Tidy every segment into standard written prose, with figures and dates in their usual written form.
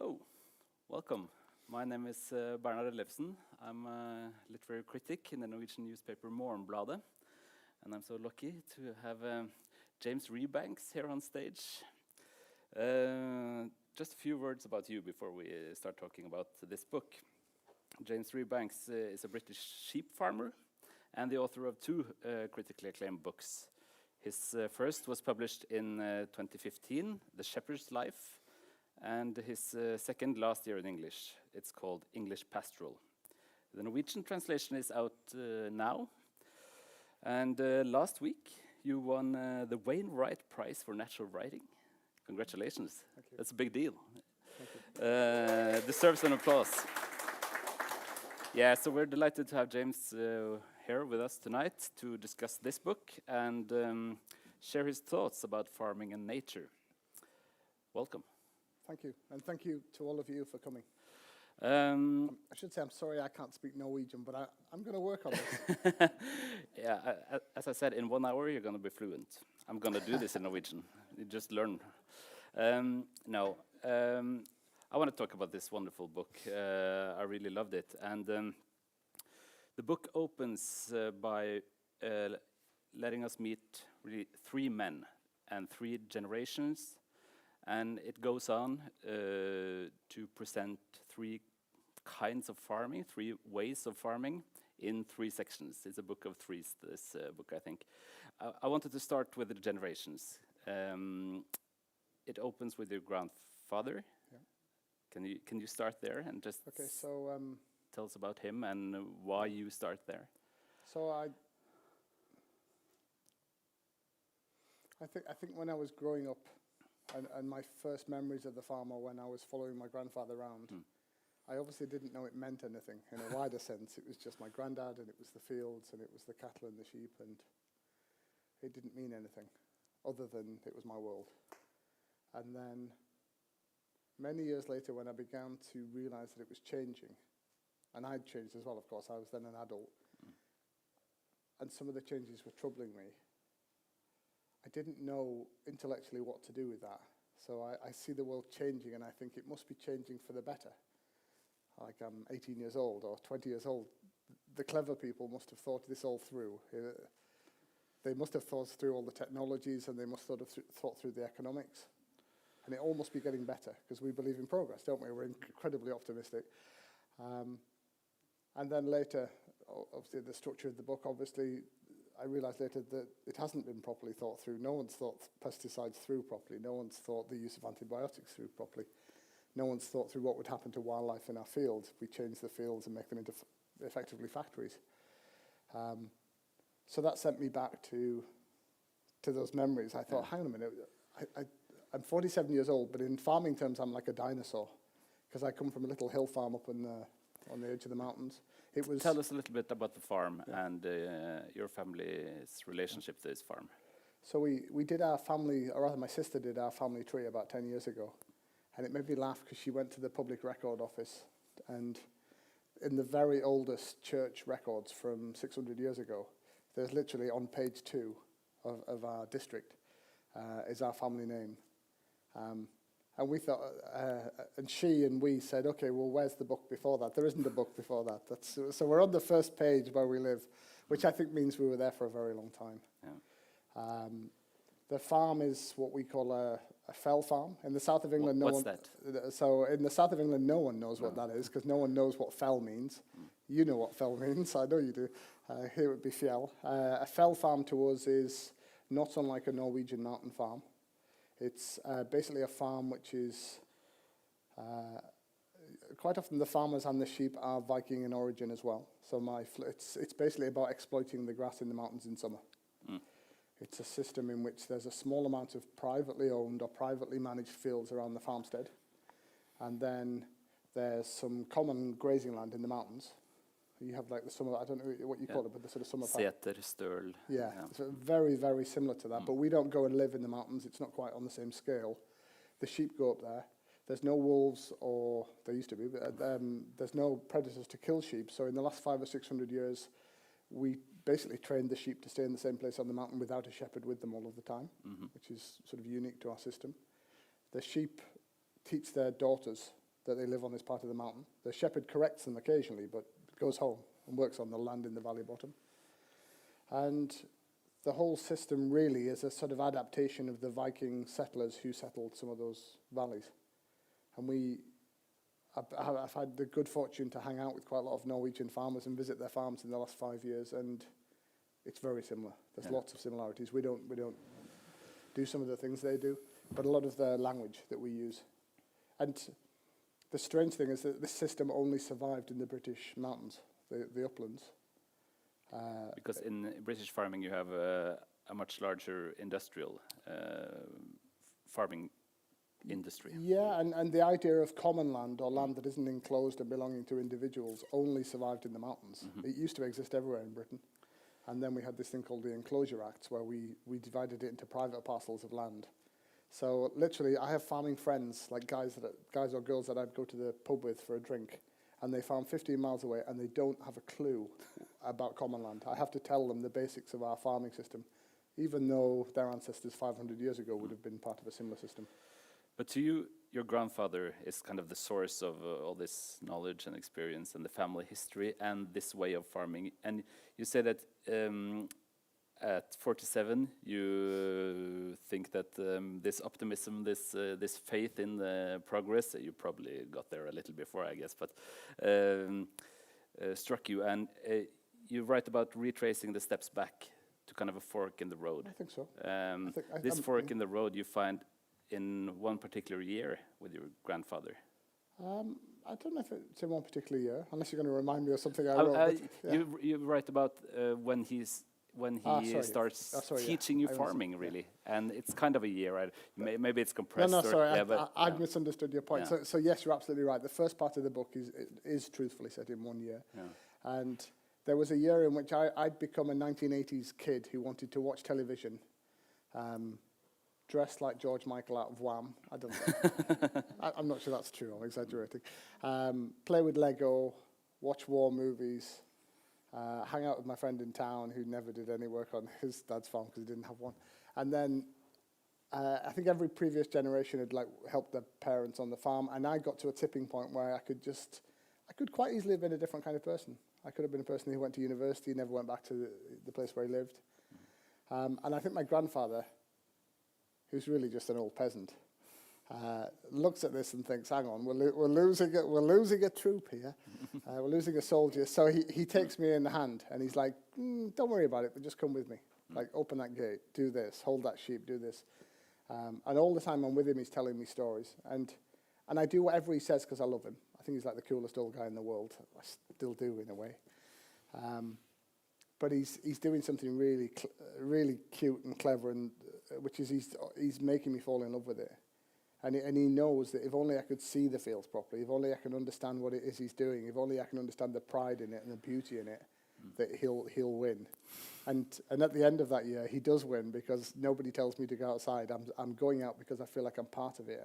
So, welcome. My name is Bernard Ellefsen. I'm a literary critic in the Norwegian newspaper Morgenbladet, and I'm so lucky to have James Rebanks here on stage. Just a few words about you before we start talking about this book. James Rebanks is a British sheep farmer and the author of two critically acclaimed books. His first was published in 2015, The Shepherd's Life, and his second last year in English. It's called English Pastoral. The Norwegian translation is out now. And last week, you won the Wainwright Prize for Natural Writing. Congratulations. Thank you. That's a big deal. Thank you. Deserves an applause. Yeah, so we're delighted to have James here with us tonight to discuss this book and share his thoughts about farming and nature. Welcome. Thank you, and thank you to all of you for coming. I should say I'm sorry I can't speak Norwegian, but I'm going to work on this. Yeah, as I said, in 1 hour you're going to be fluent. I'm going to do this in Norwegian. You just learn. No, I want to talk about this wonderful book. I really loved it. And the book opens by letting us meet really three men and three generations. And it goes on to present three kinds of farming, three ways of farming in three sections. It's a book of threes, this book, I think. I wanted to start with the generations. It opens with your grandfather. Yeah. Can you start there and just tell us about him and why you start there? So I think when I was growing up, and my first memories of the farm are when I was following my grandfather around. I obviously didn't know it meant anything in a wider sense. It was just my granddad, and it was the fields, and it was the cattle and the sheep, and it didn't mean anything other than it was my world. And then many years later, when I began to realize that it was changing, and I'd changed as well, of course, I was then an adult, and some of the changes were troubling me. I didn't know intellectually what to do with that. So I see the world changing, and I think it must be changing for the better. Like I'm 18 years old or 20 years old. The clever people must have thought this all through. They must have thought through all the technologies, and they must have thought through the economics. And it all must be getting better, because we believe in progress, don't we? We're incredibly optimistic. And then later, obviously the structure of the book, obviously, I realized later that it hasn't been properly thought through. No one's thought pesticides through properly. No one's thought the use of antibiotics through properly. No one's thought through what would happen to wildlife in our fields if we change the fields and make them into effectively factories. So that sent me back to those memories. I thought, hang on a minute, I'm 47 years old, but in farming terms, I'm like a dinosaur, because I come from a little hill farm up on the edge of the mountains. Tell us a little bit about the farm and your family's relationship to this farm. So we did our family, or rather my sister did our family tree about 10 years ago. And it made me laugh because she went to the public record office, and in the very oldest church records from 600 years ago, there's literally on page 2 of our district is our family name. And we thought, and she and we said, okay, well, where's the book before that? There isn't a book before that. So we're on the first page where we live, which I think means we were there for a very long time. Yeah. The farm is what we call a fell farm. In the south of England, What's that? So in the south of England, no one knows what that is, because no one knows what fell means. You know what fell means, I know you do. Here it would be fjell. A fell farm to us is not unlike a Norwegian mountain farm. It's basically a farm which is, quite often the farmers and the sheep are Viking in origin as well. So it's basically about exploiting the grass in the mountains in summer. It's a system in which there's a small amount of privately owned or privately managed fields around the farmstead. And then there's some common grazing land in the mountains. You have like the summer, I don't know what you call it, but the sort of summer Seter, støl. Yeah, so very, very similar to that. But we don't go and live in the mountains. It's not quite on the same scale. The sheep go up there. There's no wolves, or there used to be, but there's no predators to kill sheep. So in the last 500 or 600 years, we basically trained the sheep to stay in the same place on the mountain without a shepherd with them all of the time, which is sort of unique to our system. The sheep teach their daughters that they live on this part of the mountain. The shepherd corrects them occasionally, but goes home and works on the land in the valley bottom. And the whole system really is a sort of adaptation of the Viking settlers who settled some of those valleys. And I've had the good fortune to hang out with quite a lot of Norwegian farmers and visit their farms in the last 5 years, and it's very similar. There's lots of similarities. We don't do some of the things they do, but a lot of the language that we use. And the strange thing is that this system only survived in the British mountains, the uplands. Because in British farming you have a much larger industrial farming industry. Yeah, and the idea of common land, or land that isn't enclosed and belonging to individuals, only survived in the mountains. It used to exist everywhere in Britain. And then we had this thing called the Enclosure Acts, where we divided it into private parcels of land. So literally, I have farming friends, like guys or girls that I'd go to the pub with for a drink, and they farm 15 miles away, and they don't have a clue about common land. I have to tell them the basics of our farming system, even though their ancestors 500 years ago would have been part of a similar system. But to you, your grandfather is kind of the source of all this knowledge and experience and the family history and this way of farming. And you say that at 47, you think that this optimism, this faith in the progress, you probably got there a little before, I guess, but struck you. And you write about retracing the steps back to kind of a fork in the road. I think so. This fork in the road you find in one particular year with your grandfather. I don't know if it's in one particular year, unless you're going to remind me of something I wrote. Yeah. You write about when he starts teaching you farming, really, and it's kind of a year, right? Maybe it's compressed. No, sorry, I've misunderstood your point. Yeah. So yes, you're absolutely right. The first part of the book is truthfully set in 1 year, and there was a year in which I'd become a 1980s kid who wanted to watch television. Dressed like George Michael out of Wham. I don't know. I'm not sure that's true. I'm exaggerating. Play with Lego, watch war movies, hang out with my friend in town who never did any work on his dad's farm because he didn't have one. And then I think every previous generation had helped their parents on the farm, and I got to a tipping point where I could quite easily have been a different kind of person. I could have been a person who went to university, never went back to the place where he lived. And I think my grandfather, who's really just an old peasant, looks at this and thinks, hang on, we're losing a troop here. We're losing a soldier. So he takes me in the hand, and he's like, don't worry about it, but just come with me. Like, open that gate, do this, hold that sheep, do this. And all the time I'm with him, he's telling me stories. And I do whatever he says because I love him. I think he's like the coolest old guy in the world. I still do, in a way. But he's doing something really cute and clever, and which is he's making me fall in love with it. And he knows that if only I could see the fields properly, if only I can understand what it is he's doing, if only I can understand the pride in it and the beauty in it, that he'll win. And at the end of that year, he does win, because nobody tells me to go outside. I'm going out because I feel like I'm part of it,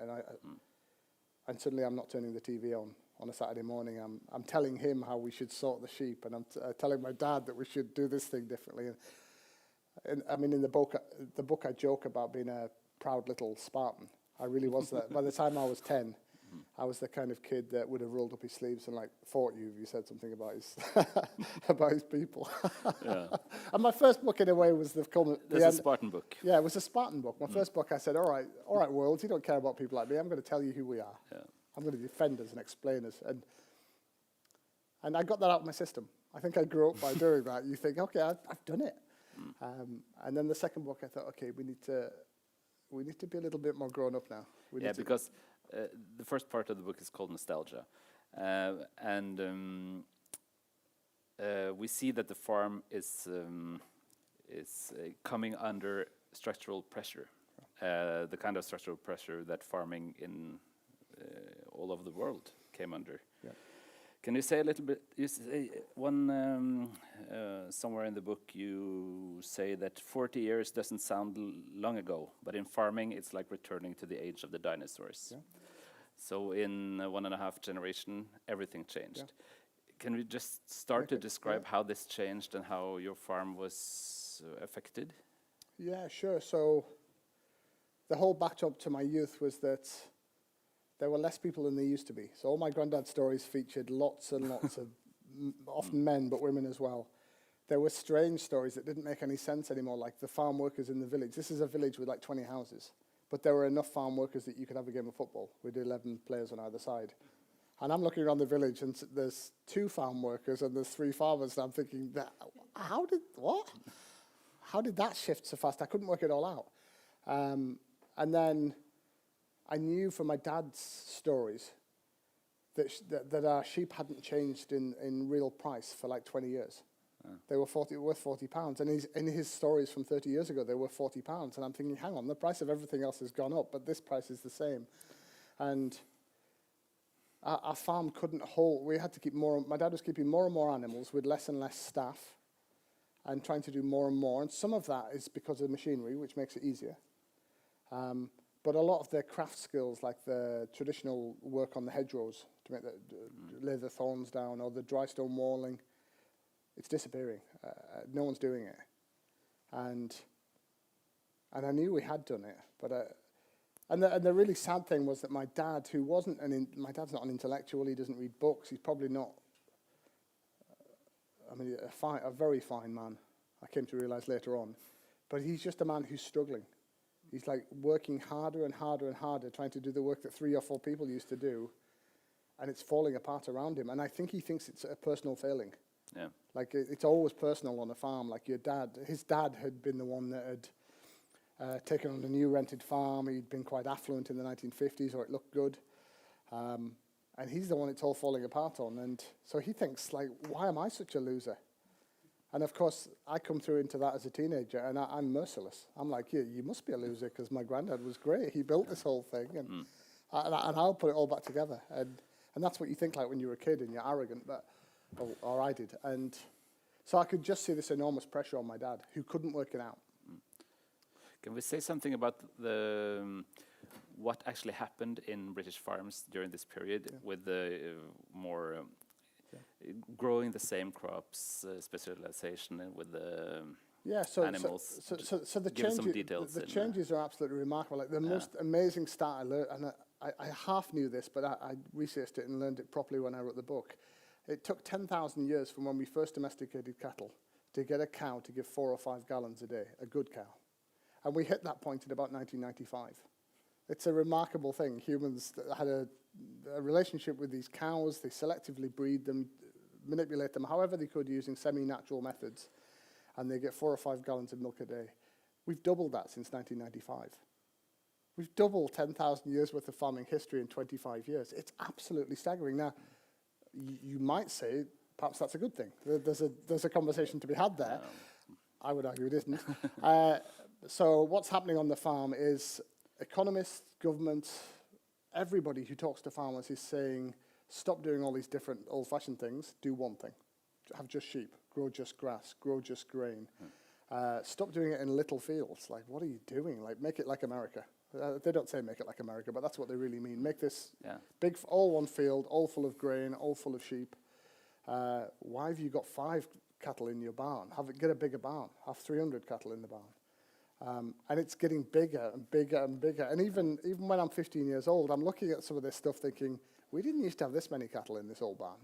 and suddenly I'm not turning the TV on a Saturday morning. I'm telling him how we should sort the sheep, and I'm telling my dad that we should do this thing differently. And I mean, in the book I joke about being a proud little Spartan. I really was that. By the time I was 10, I was the kind of kid that would have rolled up his sleeves and fought you if you said something about his about his people. Yeah. And my first book, in a way, was That's a Spartan book. Yeah, it was a Spartan book. My first book, I said, all right, world, you don't care about people like me. I'm going to tell you who we are. Yeah. I'm going to defend us and explain us. And I got that out of my system. I think I grew up by doing that. You think, okay, I've done it. And then the second book, I thought, okay, we need to be a little bit more grown up now. Because the first part of the book is called Nostalgia, and we see that the farm is coming under structural pressure, the kind of structural pressure that farming in all over the world came under. Yeah. Can you say a little bit? You say somewhere in the book you say that 40 years doesn't sound long ago, but in farming it's like returning to the age of the dinosaurs. Yeah. So in 1.5 generation, everything changed. Yeah. Can we just start to describe how this changed and how your farm was affected? Yeah, sure. So the whole backdrop to my youth was that there were less people than there used to be. So all my granddad's stories featured lots and lots of, often men, but women as well. There were strange stories that didn't make any sense anymore, like the farm workers in the village. This is a village with like 20 houses, but there were enough farm workers that you could have a game of football with 11 players on either side. And I'm looking around the village, and there's 2 farm workers and there's 3 farmers, and I'm thinking, how did that shift so fast? I couldn't work it all out. And then I knew from my dad's stories that our sheep hadn't changed in real price for like 20 years. They were worth £40, and in his stories from 30 years ago, they were £40. And I'm thinking, hang on, the price of everything else has gone up, but this price is the same. And our farm couldn't hold. We had to keep more. My dad was keeping more and more animals with less and less staff, and trying to do more and more. And some of that is because of machinery, which makes it easier. But a lot of their craft skills, like the traditional work on the hedgerows to make lay the thorns down, or the dry stone walling, it's disappearing. No one's doing it. And I knew we had done it, but and the really sad thing was that my dad, who wasn't my dad's not an intellectual. He doesn't read books. He's probably not. A very fine man. I came to realize later on, but he's just a man who's struggling. He's like working harder and harder and harder, trying to do the work that 3 or 4 people used to do, and it's falling apart around him. And I think he thinks it's a personal failing. Yeah. Like it's always personal on a farm. Like his dad had been the one that had taken on a new rented farm. He'd been quite affluent in the 1950s, or it looked good. And he's the one it's all falling apart on. And so he thinks, like, why am I such a loser? And of course, I come through into that as a teenager, and I'm merciless. I'm like, yeah, you must be a loser, because my granddad was great. He built this whole thing, and I'll put it all back together. And that's what you think like when you're a kid and you're arrogant, or I did. And so I could just see this enormous pressure on my dad, who couldn't work it out. Can we say something about what actually happened in British farms during this period with the more growing the same crops, specialization with the animals? So the give some details. The changes are absolutely remarkable. Like the most amazing start I learned, and I half knew this, but I researched it and learned it properly when I wrote the book. It took 10,000 years from when we first domesticated cattle to get a cow to give 4 or 5 gallons a day, a good cow. And we hit that point in about 1995. It's a remarkable thing. Humans had a relationship with these cows. They selectively breed them, manipulate them however they could using semi-natural methods, and they get 4 or 5 gallons of milk a day. We've doubled that since 1995. We've doubled 10,000 years worth of farming history in 25 years. It's absolutely staggering. Now, you might say perhaps that's a good thing. There's a conversation to be had there. I would argue it isn't. So what's happening on the farm is economists, governments, everybody who talks to farmers is saying, stop doing all these different old-fashioned things, do one thing. Have just sheep, grow just grass, grow just grain. Stop doing it in little fields. Like, what are you doing? Like, make it like America. They don't say make it like America, but that's what they really mean. Make this big, all one field, all full of grain, all full of sheep. Why have you got 5 cattle in your barn? Get a bigger barn. Have 300 cattle in the barn. And it's getting bigger and bigger and bigger. And even when I'm 15 years old, I'm looking at some of this stuff thinking, we didn't used to have this many cattle in this old barn.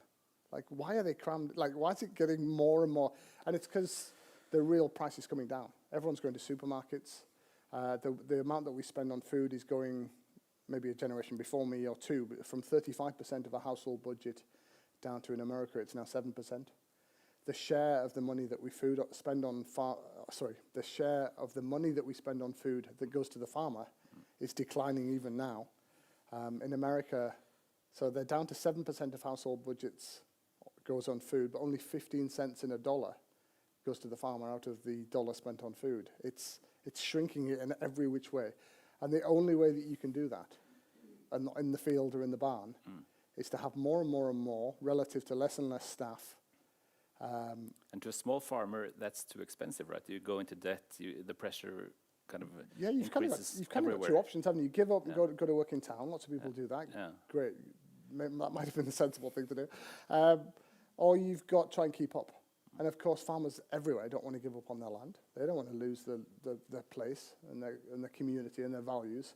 Like, why are they crammed? Like, why is it getting more and more? And it's because the real price is coming down. Everyone's going to supermarkets. The amount that we spend on food is going, maybe a generation before me or 2, but from 35% of a household budget down to, in America, it's now 7%. The share of the money that we spend on the share of the money that we spend on food that goes to the farmer is declining even now. In America, so they're down to 7% of household budgets goes on food, but only 15 cents in a dollar goes to the farmer out of the dollar spent on food. It's shrinking it in every which way. And the only way that you can do that, and not in the field or in the barn, is to have more and more and more relative to less and less staff. And to a small farmer, that's too expensive, right? You go into debt, the pressure kind of you've kind of got 2 options, haven't you? Give up and go to work in town. Lots of people do that. Great. That might have been the sensible thing to do. Or you've got to try and keep up. And of course, farmers everywhere don't want to give up on their land. They don't want to lose their place and their community and their values.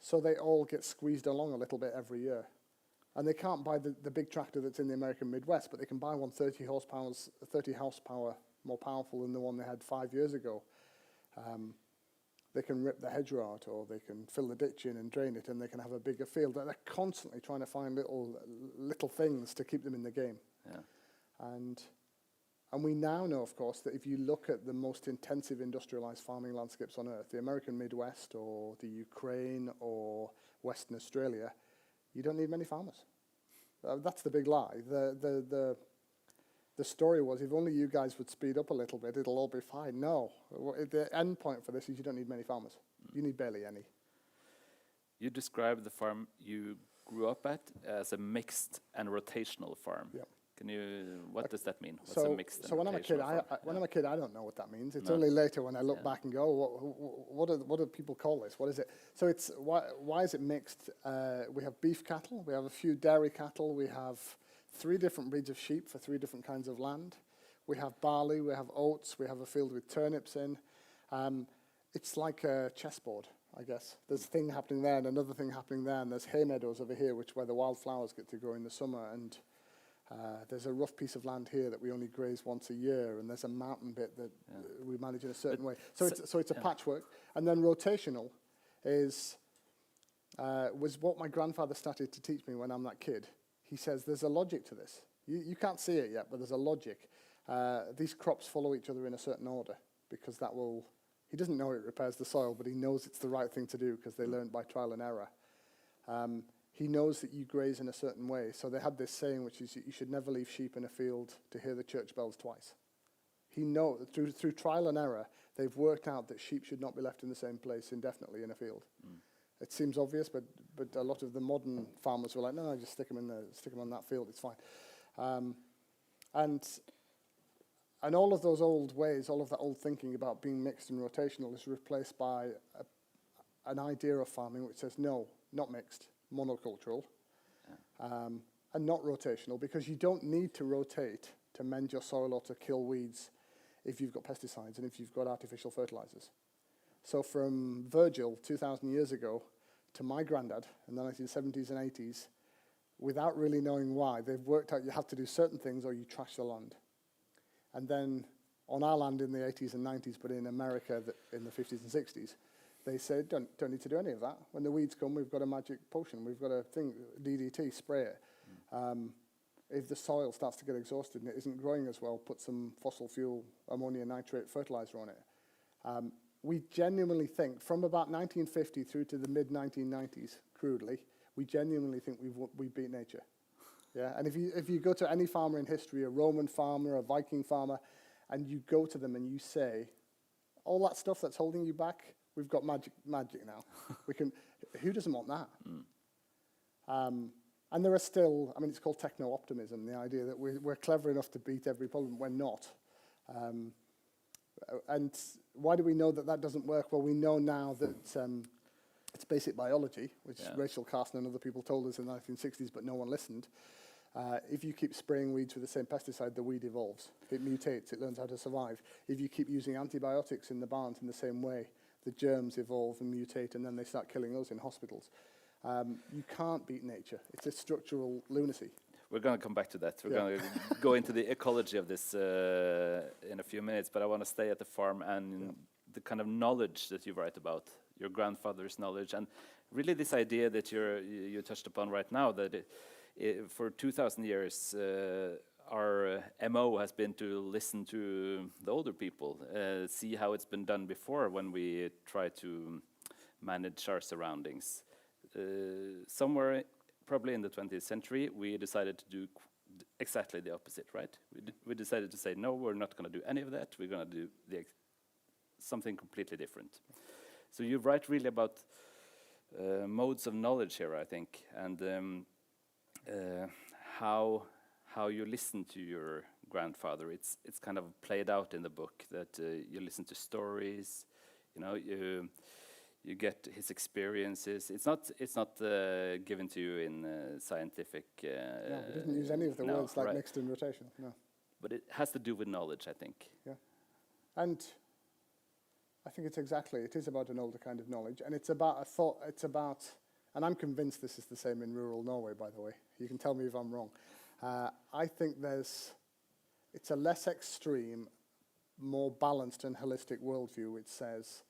So they all get squeezed along a little bit every year. And they can't buy the big tractor that's in the American Midwest, but they can buy one 30 horsepower more powerful than the one they had 5 years ago. They can rip the hedgerow out, or they can fill the ditch in and drain it, and they can have a bigger field. They're constantly trying to find little things to keep them in the game. Yeah. And we now know, of course, that if you look at the most intensive industrialized farming landscapes on Earth, the American Midwest or the Ukraine or Western Australia, you don't need many farmers. That's the big lie. The story was, if only you guys would speed up a little bit, it'll all be fine. No. The end point for this is you don't need many farmers. You need barely any. You described the farm you grew up at as a mixed and rotational farm. Yeah. What does that mean? What's a mixed and when I'm a kid, rotational farm? when I'm a kid, I don't know what that means. It's only later when I look back and go, what do people call this? What is it? So it's why is it mixed? We have beef cattle, we have a few dairy cattle, we have 3 different breeds of sheep for 3 different kinds of land. We have barley, we have oats, we have a field with turnips in. It's like a chessboard, I guess. There's a thing happening there and another thing happening there, and there's hay meadows over here, where the wildflowers get to grow in the summer, and there's a rough piece of land here that we only graze once a year, and there's a mountain bit that we manage in a certain way. So it's a patchwork. And then rotational was what my grandfather started to teach me when I'm that kid. He says there's a logic to this. You can't see it yet, but there's a logic. These crops follow each other in a certain order, because he doesn't know it repairs the soil, but he knows it's the right thing to do because they learned by trial and error. He knows that you graze in a certain way. So they had this saying, which is you should never leave sheep in a field to hear the church bells twice. He knows, through trial and error, they've worked out that sheep should not be left in the same place indefinitely in a field. It seems obvious, but a lot of the modern farmers were like, no, just stick them on that field, it's fine. And all of those old ways, all of that old thinking about being mixed and rotational is replaced by an idea of farming which says, no, not mixed, monocultural, and not rotational, because you don't need to rotate to mend your soil or to kill weeds if you've got pesticides and if you've got artificial fertilizers. So from Virgil 2,000 years ago to my granddad in the 1970s and 80s, without really knowing why, they've worked out you have to do certain things or you trash the land. And then on our land in the 80s and 90s, but in America in the 50s and 60s, they said, don't need to do any of that. When the weeds come, we've got a magic potion. We've got a thing, DDT, spray it. If the soil starts to get exhausted and it isn't growing as well, put some fossil fuel, ammonium nitrate fertilizer on it. We genuinely think, from about 1950 through to the mid-1990s, crudely, we genuinely think we've beat nature. Yeah, and if you go to any farmer in history, a Roman farmer, a Viking farmer, and you go to them and you say, all that stuff that's holding you back, we've got magic now. Who doesn't want that? And there are still, it's called techno-optimism, the idea that we're clever enough to beat every problem. We're not. And why do we know that doesn't work? Well, we know now that it's basic biology, which Rachel Carson and other people told us in the 1960s, but no one listened. If you keep spraying weeds with the same pesticide, the weed evolves. It mutates. It learns how to survive. If you keep using antibiotics in the barns in the same way, the germs evolve and mutate, and then they start killing us in hospitals. You can't beat nature. It's a structural lunacy. We're going to come back to that. We're going to go into the ecology of this in a few minutes, but I want to stay at the farm and the kind of knowledge that you write about, your grandfather's knowledge, and really this idea that you touched upon right now, that for 2,000 years our MO has been to listen to the older people, see how it's been done before when we try to manage our surroundings. Somewhere probably in the 20th century, we decided to do exactly the opposite, right? We decided to say, no, we're not going to do any of that. We're going to do something completely different. So you write really about modes of knowledge here, I think, and how you listen to your grandfather. It's kind of played out in the book that you listen to stories, you get his experiences. It's not given to you in scientific. No, we didn't use any of the words like mixed and rotational. No, but it has to do with knowledge, I think. Yeah, and I think it is about an older kind of knowledge, and it's about a thought, and I'm convinced this is the same in rural Norway, by the way. You can tell me if I'm wrong. I think it's a less extreme, more balanced and holistic worldview which says,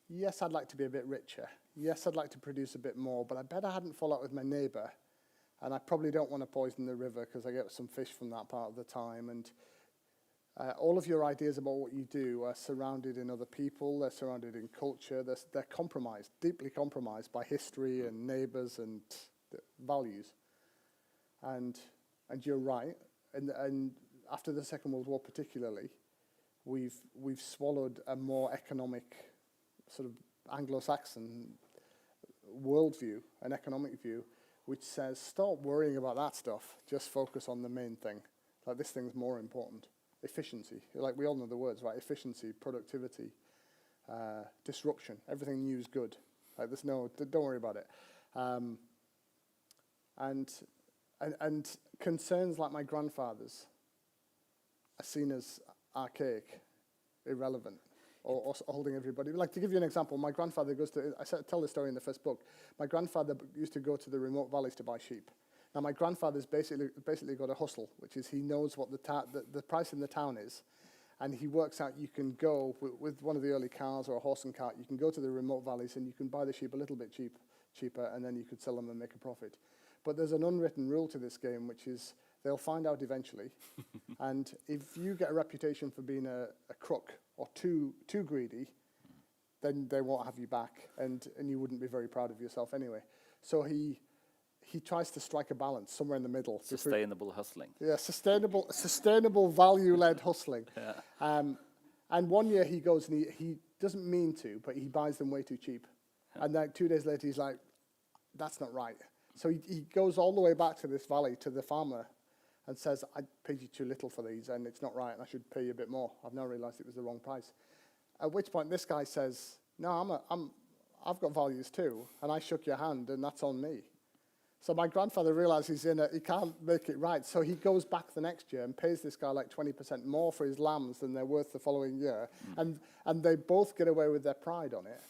yes, I'd like to be a bit richer. Yes, I'd like to produce a bit more, but I bet I hadn't fall out with my neighbour, and I probably don't want to poison the river because I get some fish from that part of the time, and all of your ideas about what you do are surrounded in other people, they're surrounded in culture, they're compromised, deeply compromised by history and neighbours and values. And you're right, and after the Second World War particularly, we've swallowed a more economic, sort of Anglo-Saxon worldview, an economic view, which says, stop worrying about that stuff, just focus on the main thing. Like, this thing's more important. Efficiency, like we all know the words, right? Efficiency, productivity, disruption, everything new is good. Like, don't worry about it. And concerns like my grandfather's are seen as archaic, irrelevant, or holding everybody. Like, to give you an example, my grandfather tell the story in the first book. My grandfather used to go to the remote valleys to buy sheep. Now, my grandfather's basically got a hustle, which is he knows what the price in the town is, and he works out you can go with one of the early cars or a horse and cart, you can go to the remote valleys and you can buy the sheep a little bit cheaper, and then you could sell them and make a profit. But there's an unwritten rule to this game, which is they'll find out eventually, and if you get a reputation for being a crook or too greedy, then they won't have you back, and you wouldn't be very proud of yourself anyway. So he tries to strike a balance somewhere in the middle. Sustainable hustling. Yeah, sustainable value-led hustling. Yeah. And one year he goes and he doesn't mean to, but he buys them way too cheap. Yeah. And then 2 days later he's like, that's not right. So he goes all the way back to this valley, to the farmer, and says, I paid you too little for these, and it's not right, and I should pay you a bit more. I've now realized it was the wrong price. At which point this guy says, no, I've got values too, and I shook your hand, and that's on me. So my grandfather realizes he can't make it right, so he goes back the next year and pays this guy like 20% more for his lambs than they're worth the following year. And they both get away with their pride on it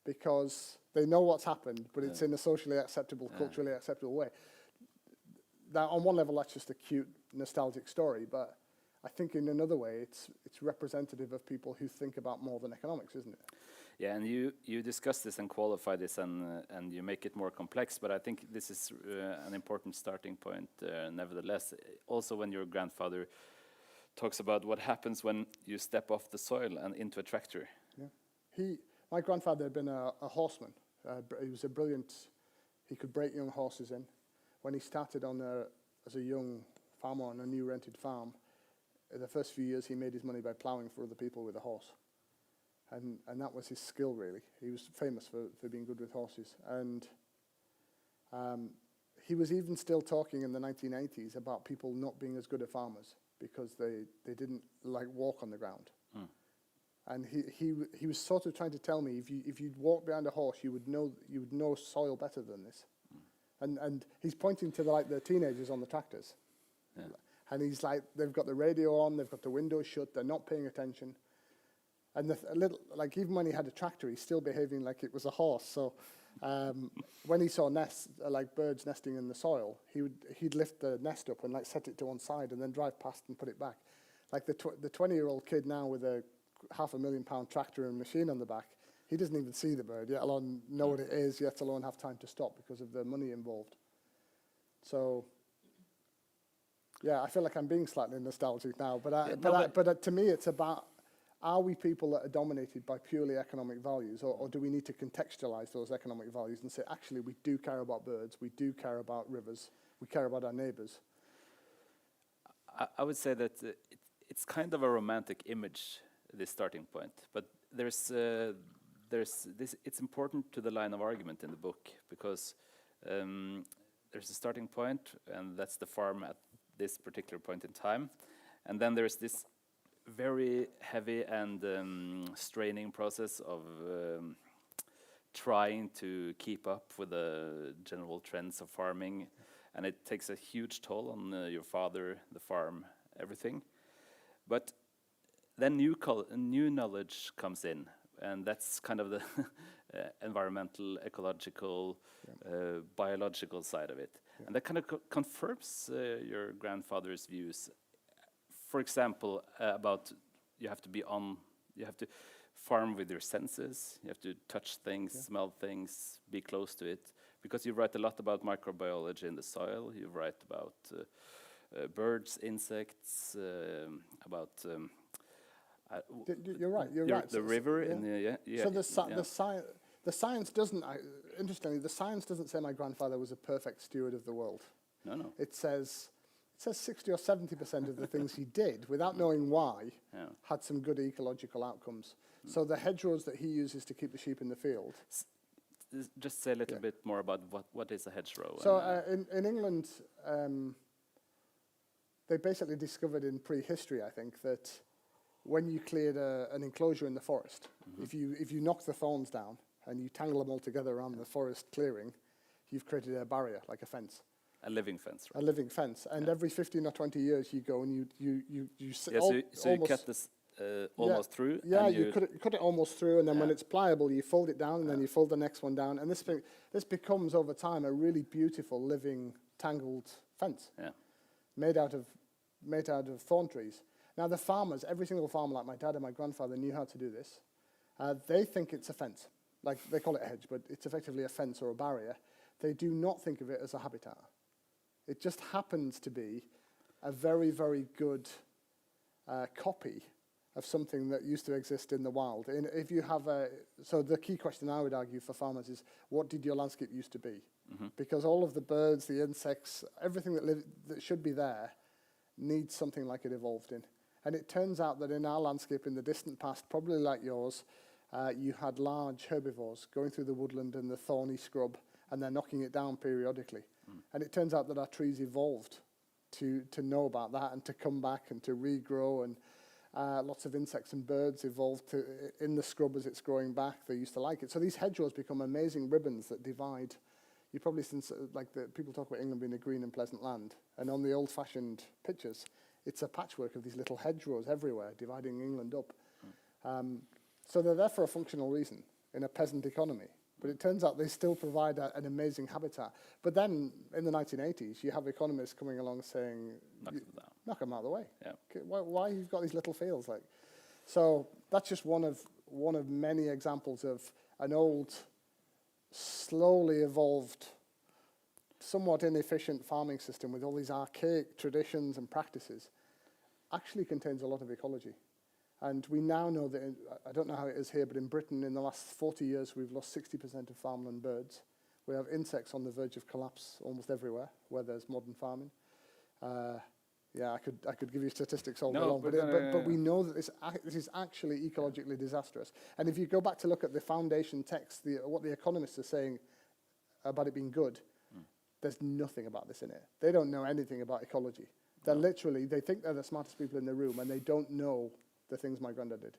because they know what's happened, but it's in a socially acceptable, culturally acceptable way. Now, on one level, that's just a cute, nostalgic story, but I think in another way, it's representative of people who think about more than economics, isn't it? Yeah, and you discuss this and qualify this, and you make it more complex. But I think this is an important starting point, nevertheless. Also, when your grandfather talks about what happens when you step off the soil and into a tractor. Yeah, my grandfather had been a horseman. He was a brilliant. He could break young horses in. When he started as a young farmer on a new rented farm, the first few years he made his money by ploughing for other people with a horse. And that was his skill, really. He was famous for being good with horses. And he was even still talking in the 1980s about people not being as good at farmers because they didn't like walk on the ground. And he was sort of trying to tell me if you'd walk behind a horse, you would know soil better than this. And he's pointing to the teenagers on the tractors. Yeah. And he's like, they've got the radio on, they've got the windows shut, they're not paying attention. And even when he had a tractor, he's still behaving like it was a horse. So when he saw nests, like birds nesting in the soil, he'd lift the nest up and set it to one side and then drive past and put it back. Like the 20-year-old kid now with a £500,000 tractor and machine on the back, he doesn't even see the bird, yet alone know what it is, yet alone have time to stop because of the money involved. So, yeah, I feel like I'm being slightly nostalgic now, but to me it's about, are we people that are dominated by purely economic values, or do we need to contextualize those economic values and say, actually, we do care about birds, we do care about rivers, we care about our neighbors? I would say that it's kind of a romantic image, this starting point, but there's this. It's important to the line of argument in the book because there's a starting point, and that's the farm at this particular point in time, and then there's this very heavy and straining process of trying to keep up with the general trends of farming, and it takes a huge toll on your father, the farm, everything. But then new knowledge comes in, and that's kind of the environmental, ecological, biological side of it. And that kind of confirms your grandfather's views. For example, about you have to farm with your senses, you have to touch things, smell things, be close to it, because you write a lot about microbiology in the soil, you write about birds, insects, about... You're right. You're right. The river in the So the science doesn't. Interestingly, the science doesn't say my grandfather was a perfect steward of the world. No. It says 60 or 70% of the things he did, without knowing why, had some good ecological outcomes. So the hedgerows that he uses to keep the sheep in the field. Just say a little bit more about what is a hedgerow. So in England, they basically discovered in prehistory, I think, that when you cleared an enclosure in the forest, if you knock the thorns down and you tangle them all together around the forest clearing, you've created a barrier, like a fence. A living fence, right? A living fence. And every 15 or 20 years you go and you so you cut this almost through? Yeah, you cut it almost through, and then when it's pliable, you fold it down, and then you fold the next one down. And this becomes, over time, a really beautiful, living, tangled fence made out of thorn trees. Now, the farmers, every single farmer, like my dad and my grandfather, knew how to do this. They think it's a fence. Like, they call it a hedge, but it's effectively a fence or a barrier. They do not think of it as a habitat. It just happens to be a very, very good copy of something that used to exist in the wild. And if you have so the key question I would argue for farmers is, what did your landscape used to be? Because all of the birds, the insects, everything that should be there needs something like it evolved in. And it turns out that in our landscape in the distant past, probably like yours, you had large herbivores going through the woodland and the thorny scrub, and they're knocking it down periodically. And it turns out that our trees evolved to know about that and to come back and to regrow, and lots of insects and birds evolved in the scrub as it's growing back. They used to like it. So these hedgerows become amazing ribbons that divide. You probably seen, people talk about England being a green and pleasant land, and on the old-fashioned pictures, it's a patchwork of these little hedgerows everywhere, dividing England up. So they're there for a functional reason in a peasant economy. But it turns out they still provide an amazing habitat. But then, in the 1980s, you have economists coming along saying, knock them out of the way. Yeah. Why you've got these little fields? So that's just one of many examples of an old, slowly evolved, somewhat inefficient farming system with all these archaic traditions and practices actually contains a lot of ecology. And we now know that, I don't know how it is here, but in Britain in the last 40 years we've lost 60% of farmland birds. We have insects on the verge of collapse almost everywhere where there's modern farming. I could give you statistics all day long, but we know that this is actually ecologically disastrous. And if you go back to look at the foundation text, what the economists are saying about it being good, there's nothing about this in it. They don't know anything about ecology. They're literally, they think they're the smartest people in the room, and they don't know the things my granddad did.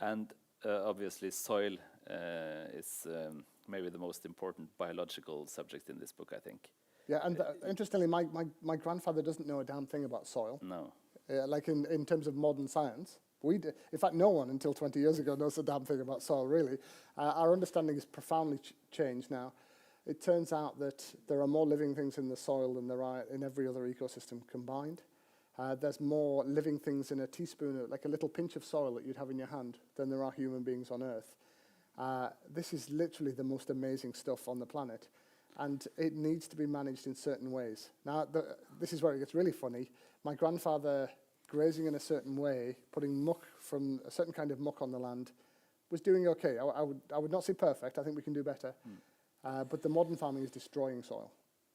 And obviously soil is maybe the most important biological subject in this book, I think. Yeah, and interestingly, my grandfather doesn't know a damn thing about soil. No. Like in terms of modern science. In fact, no one until 20 years ago knows a damn thing about soil, really. Our understanding is profoundly changed now. It turns out that there are more living things in the soil than there are in every other ecosystem combined. There's more living things in a teaspoon, like a little pinch of soil that you'd have in your hand, than there are human beings on Earth. This is literally the most amazing stuff on the planet, and it needs to be managed in certain ways. Now, this is where it gets really funny. My grandfather, grazing in a certain way, putting muck from a certain kind of muck on the land, was doing okay. I would not say perfect. I think we can do better. But the modern farming is destroying soil.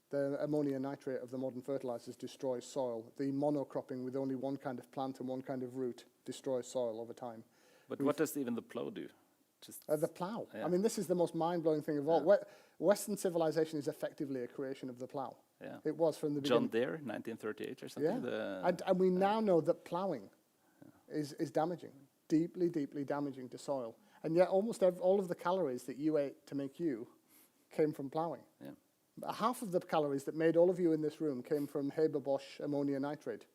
The ammonia nitrate of the modern fertilizers destroys soil. The monocropping with only one kind of plant and one kind of root destroys soil over time. But what does even the plow do? The plow. Yeah. I mean, this is the most mind-blowing thing of all. Yeah. Western civilization is effectively a creation of the plow. Yeah. It was from the beginning. John Deere, 1938 or something. Yeah. And we now know that plowing is damaging, deeply, deeply damaging to soil. And yet almost all of the calories that you ate to make you came from plowing. Yeah. Half of the calories that made all of you in this room came from Haber-Bosch ammonia nitrate,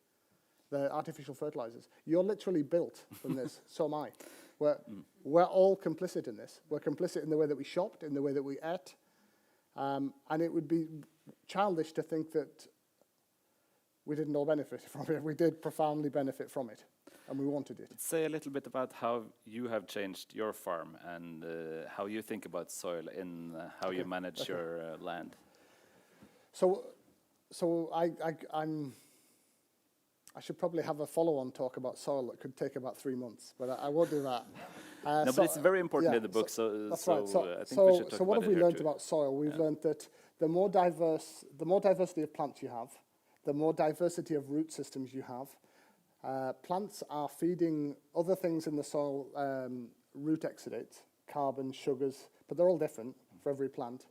the artificial fertilizers. You're literally built from this, so am I. We're all complicit in this. We're complicit in the way that we shopped, in the way that we ate, and it would be childish to think that we didn't all benefit from it. We did profoundly benefit from it, and we wanted it. Say a little bit about how you have changed your farm and how you think about soil in how you manage your land. So I should probably have a follow-on talk about soil that could take about 3 months, but I won't do that. No, but it's very important in the book, that's so right. I think we should talk so what about have we it here learned too. about soil? We've learned that the more diversity of plants you have, the more diversity of root systems you have. Plants are feeding other things in the soil, root exudates, carbon, sugars, but they're all different for every plant,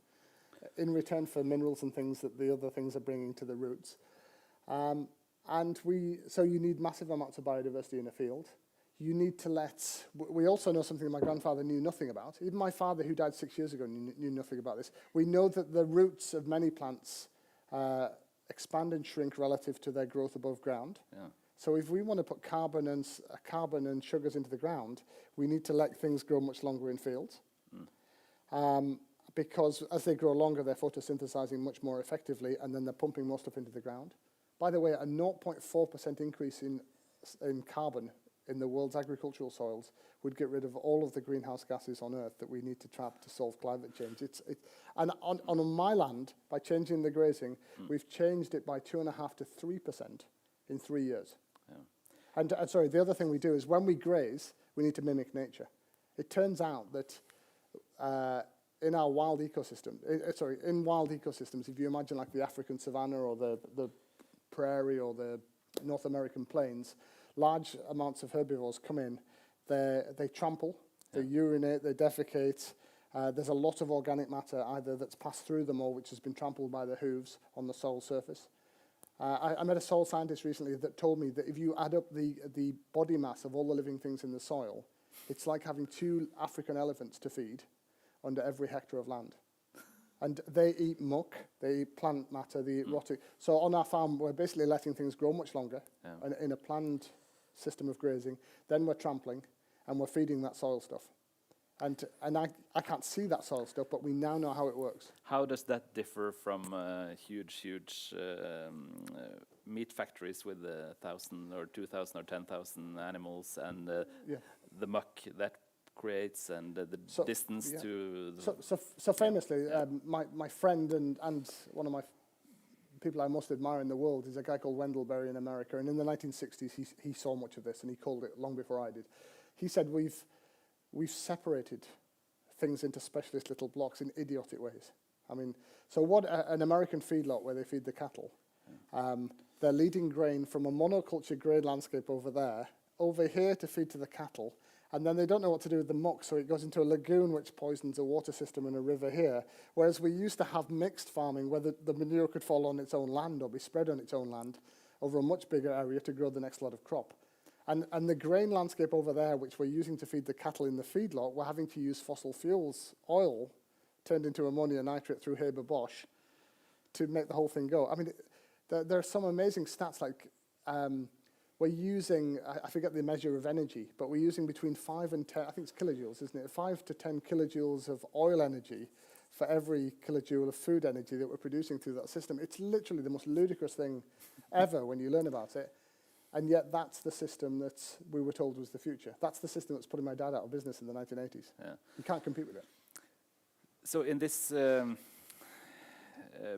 in return for minerals and things that the other things are bringing to the roots. So you need massive amounts of biodiversity in a field. You need to we also know something my grandfather knew nothing about. Even my father, who died 6 years ago, knew nothing about this. We know that the roots of many plants expand and shrink relative to their growth above ground. Yeah. So if we want to put carbon and sugars into the ground, we need to let things grow much longer in fields. Because as they grow longer, they're photosynthesizing much more effectively, and then they're pumping more stuff into the ground. By the way, a 0.4% increase in carbon in the world's agricultural soils would get rid of all of the greenhouse gases on Earth that we need to trap to solve climate change. And on my land, by changing the grazing, we've changed it by 2.5 to 3% in 3 years. Yeah. And sorry, the other thing we do is when we graze, we need to mimic nature. It turns out that in our wild ecosystem, in wild ecosystems, if you imagine like the African savanna or the prairie or the North American plains, large amounts of herbivores come in, they trample, they urinate, they defecate. There's a lot of organic matter either that's passed through them or which has been trampled by their hooves on the soil surface. I met a soil scientist recently that told me that if you add up the body mass of all the living things in the soil, it's like having 2 African elephants to feed under every hectare of land. And they eat muck, they eat plant matter, they eat rotting. So on our farm, we're basically letting things grow much longer in a planned system of grazing. Then we're trampling, and we're feeding that soil stuff. And I can't see that soil stuff, but we now know how it works. How does that differ from huge meat factories with 1,000 or 2,000 or 10,000 animals and the muck that creates and the distance to the... So famously, my friend and one of my people I most admire in the world is a guy called Wendell Berry in America, and in the 1960s he saw much of this and he called it long before I did. He said we've separated things into specialist little blocks in idiotic ways. I mean, so what an American feedlot where they feed the cattle, they're leading grain from a monoculture grain landscape over here to feed to the cattle. And then they don't know what to do with the muck, so it goes into a lagoon which poisons a water system and a river here. Whereas we used to have mixed farming where the manure could fall on its own land or be spread on its own land over a much bigger area to grow the next lot of crop. And the grain landscape over there, which we're using to feed the cattle in the feedlot, we're having to use fossil fuels, oil, turned into ammonia nitrate through Haber-Bosch to make the whole thing go. I mean, there are some amazing stats like... we're using, I forget the measure of energy, but we're using between 5 and 10, I think it's kilojoules, isn't it? 5 to 10 kilojoules of oil energy for every kilojoule of food energy that we're producing through that system. It's literally the most ludicrous thing ever when you learn about it. And yet that's the system that we were told was the future. That's the system that's putting my dad out of business in the 1980s. Yeah. You can't compete with it. So in this,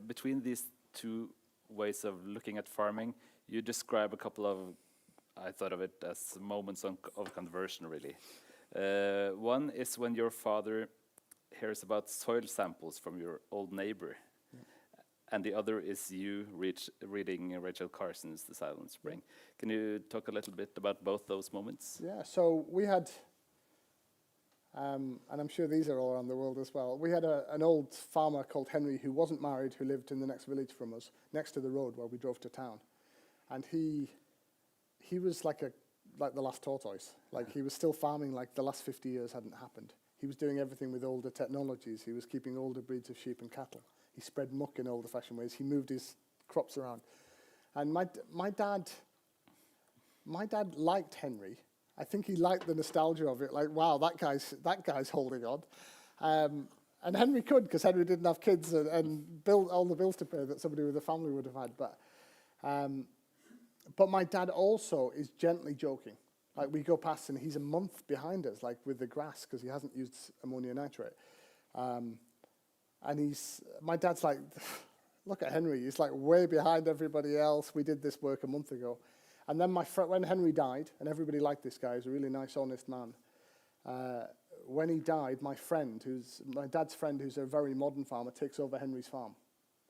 between these two ways of looking at farming, you describe a couple of, I thought of it as moments of conversion, really. One is when your father hears about soil samples from your old neighbor, and the other is you reading Rachel Carson's The Silent Spring. Can you talk a little bit about both those moments? Yeah, so we had, and I'm sure these are all around the world as well, we had an old farmer called Henry who wasn't married, who lived in the next village from us, next to the road where we drove to town. And he was like the last tortoise. Like he was still farming like the last 50 years hadn't happened. He was doing everything with older technologies. He was keeping older breeds of sheep and cattle. He spread muck in old-fashioned ways. He moved his crops around. And my dad liked Henry, I think he liked the nostalgia of it. Like, wow, that guy's holding on. And Henry could, because Henry didn't have kids and all the bills to pay that somebody with a family would have had. But my dad also is gently joking. Like, we go past and he's a month behind us, like with the grass, because he hasn't used ammonium nitrate. And my dad's like, look at Henry, he's like way behind everybody else. We did this work a month ago. And then when Henry died, and everybody liked this guy, he's a really nice, honest man. When he died, my dad's friend, who's a very modern farmer, takes over Henry's farm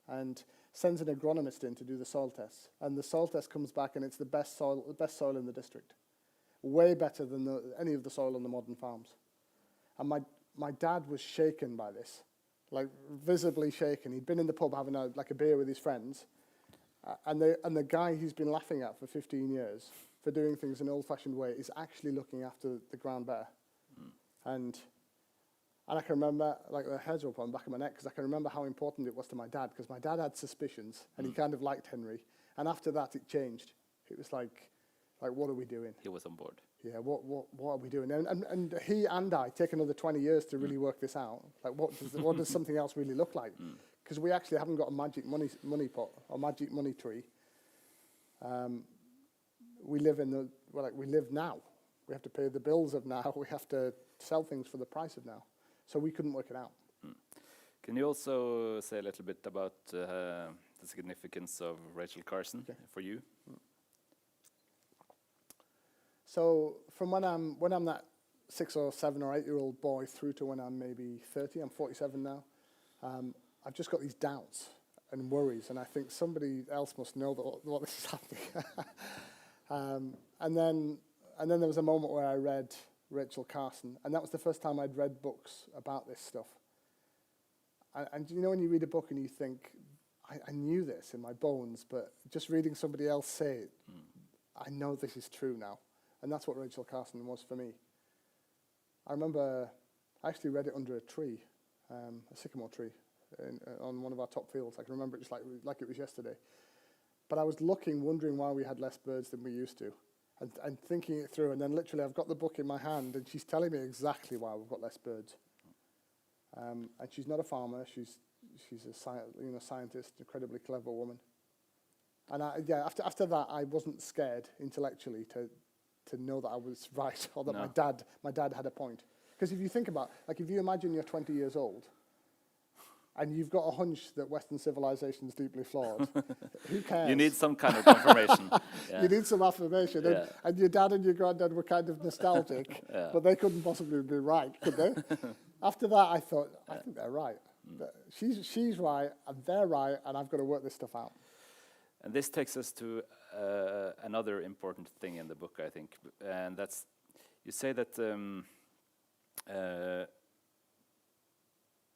and sends an agronomist in to do the soil tests. And the soil test comes back, and it's the best soil in the district. Way better than any of the soil on the modern farms. And my dad was shaken by this, like visibly shaken. He'd been in the pub having a beer with his friends, and the guy he's been laughing at for 15 years for doing things in an old-fashioned way is actually looking after the ground better. And I can remember, like, the hairs were up on the back of my neck, because I can remember how important it was to my dad, because my dad had suspicions, and he kind of liked Henry. And after that, it changed. It was like, what are we doing? He was on board. Yeah, what are we doing? And he and I take another 20 years to really work this out. Like, what does something else really look like? Because we actually haven't got a magic money pot or magic money tree. We live we live now. We have to pay the bills of now. We have to sell things for the price of now. So we couldn't work it out. Can you also say a little bit about the significance of Rachel Carson for you? So from when I'm that 6 or 7 or 8 year old boy through to when I'm maybe 30, I'm 47 now, I've just got these doubts and worries, and I think somebody else must know what this is happening. And then there was a moment where I read Rachel Carson, and that was the first time I'd read books about this stuff. And you know, when you read a book and you think, I knew this in my bones, but just reading somebody else say it, I know this is true now. And that's what Rachel Carson was for me. I remember I actually read it under a tree, a sycamore tree, on one of our top fields. I can remember it just like it was yesterday. But I was wondering why we had less birds than we used to, and thinking it through. And then literally I've got the book in my hand, and she's telling me exactly why we've got less birds. And she's not a farmer. She's a scientist, incredibly clever woman. And after that, I wasn't scared intellectually to know that I was right, or that my dad had a point. Because if you think about, like, if you imagine you're 20 years old, and you've got a hunch that Western civilization is deeply flawed, who cares? You need some kind of confirmation. You need some affirmation. And your dad and your granddad were kind of nostalgic, but they couldn't possibly be right, could they? After that, I thought, I think they're right. She's right, and they're right, and I've got to work this stuff out. And this takes us to another important thing in the book, I think, and that's, you say that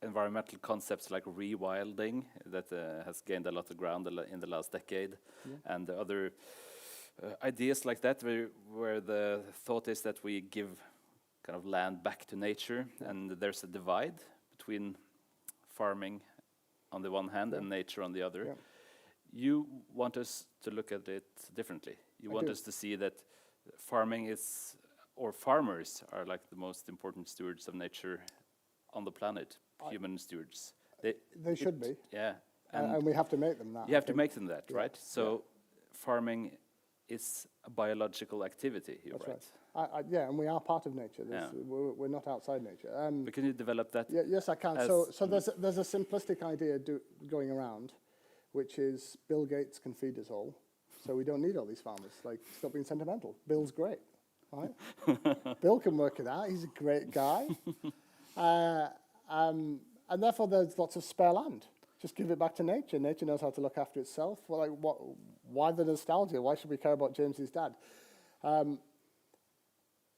environmental concepts like rewilding that has gained a lot of ground in the last decade, and the other ideas like that, where the thought is that we give kind of land back to nature, and there's a divide between farming on the one hand and nature on the other. Yeah. You want us to look at it differently. You want us to see that farming is, or farmers are like the most important stewards of nature on the planet, human stewards. They should be. Yeah. And we have to make them that. You have to make them that, right? So farming is a biological activity, you're right. And we are part of nature. We're not outside nature. But can you develop that? Yes, I can. So there's a simplistic idea going around, which is Bill Gates can feed us all, so we don't need all these farmers. Like, stop being sentimental. Bill's great, right? Bill can work it out. He's a great guy. And therefore, there's lots of spare land. Just give it back to nature. Nature knows how to look after itself. Well, why the nostalgia? Why should we care about James's dad?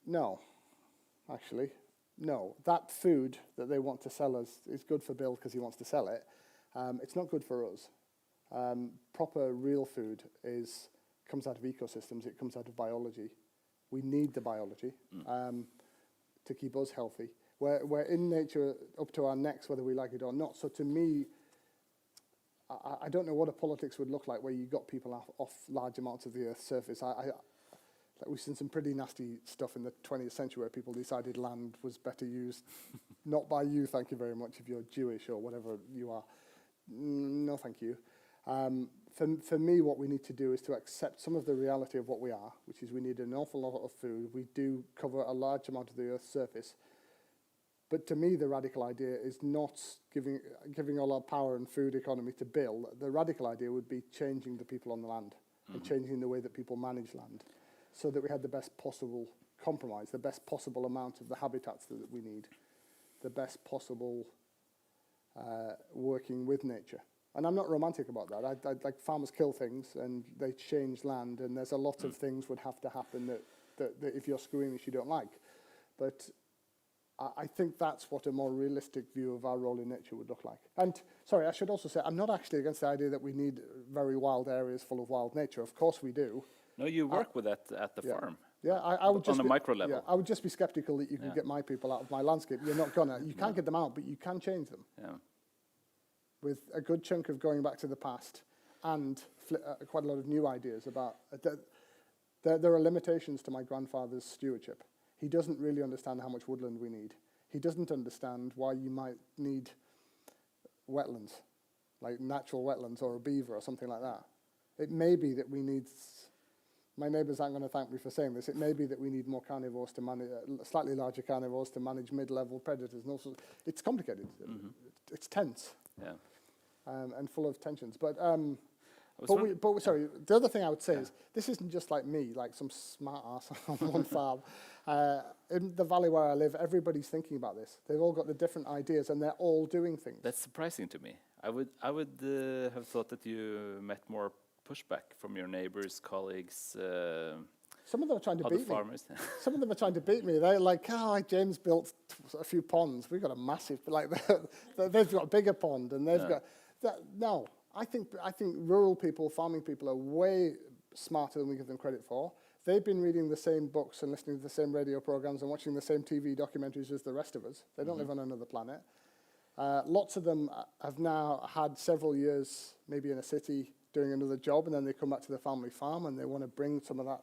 No, actually, no. That food that they want to sell us is good for Bill because he wants to sell it. It's not good for us. Proper, real food comes out of ecosystems. It comes out of biology. We need the biology to keep us healthy. We're in nature up to our necks, whether we like it or not. So to me, I don't know what a politics would look like where you got people off large amounts of the Earth's surface. Like we've seen some pretty nasty stuff in the 20th century where people decided land was better used, not by you, thank you very much, if you're Jewish or whatever you are. No, thank you. For me, what we need to do is to accept some of the reality of what we are, which is we need an awful lot of food. We do cover a large amount of the Earth's surface. But to me, the radical idea is not giving all our power and food economy to Bill. The radical idea would be changing the people on the land and changing the way that people manage land so that we had the best possible compromise, the best possible amount of the habitats that we need, the best possible working with nature. And I'm not romantic about that. Like farmers kill things and they change land, and there's a lot of things would have to happen that if you're squeamish you don't like. But I think that's what a more realistic view of our role in nature would look like. And, sorry, I should also say, I'm not actually against the idea that we need very wild areas full of wild nature. Of course we do. No, you work with that at the farm. Yeah, I would just on a micro level. Yeah, I would just be skeptical that you can get my people out of my landscape. You're not gonna. You can't get them out, but you can change them. Yeah. With a good chunk of going back to the past and quite a lot of new ideas about... there are limitations to my grandfather's stewardship. He doesn't really understand how much woodland we need. He doesn't understand why you might need wetlands, like natural wetlands or a beaver or something like that. It may be that we need... My neighbours aren't going to thank me for saying this. It may be that we need more carnivores to manage, slightly larger carnivores to manage mid-level predators. And also, it's complicated. It's tense. Yeah. And full of tensions. But sorry, the other thing I would say is this isn't just like me, like some smart ass on one farm. In the valley where I live, everybody's thinking about this. They've all got the different ideas, and they're all doing things. That's surprising to me. I would have thought that you met more pushback from your neighbors, colleagues. Some of them are trying to beat farmers. me. Some of them are trying to beat me. They're like, James built a few ponds. We've got a massive, like, they've got a bigger pond, and they've got that. No, I think rural people, farming people, are way smarter than we give them credit for. They've been reading the same books and listening to the same radio programs and watching the same TV documentaries as the rest of us. They don't live on another planet. Lots of them have now had several years, maybe in a city, doing another job, and then they come back to the family farm and they want to bring some of that.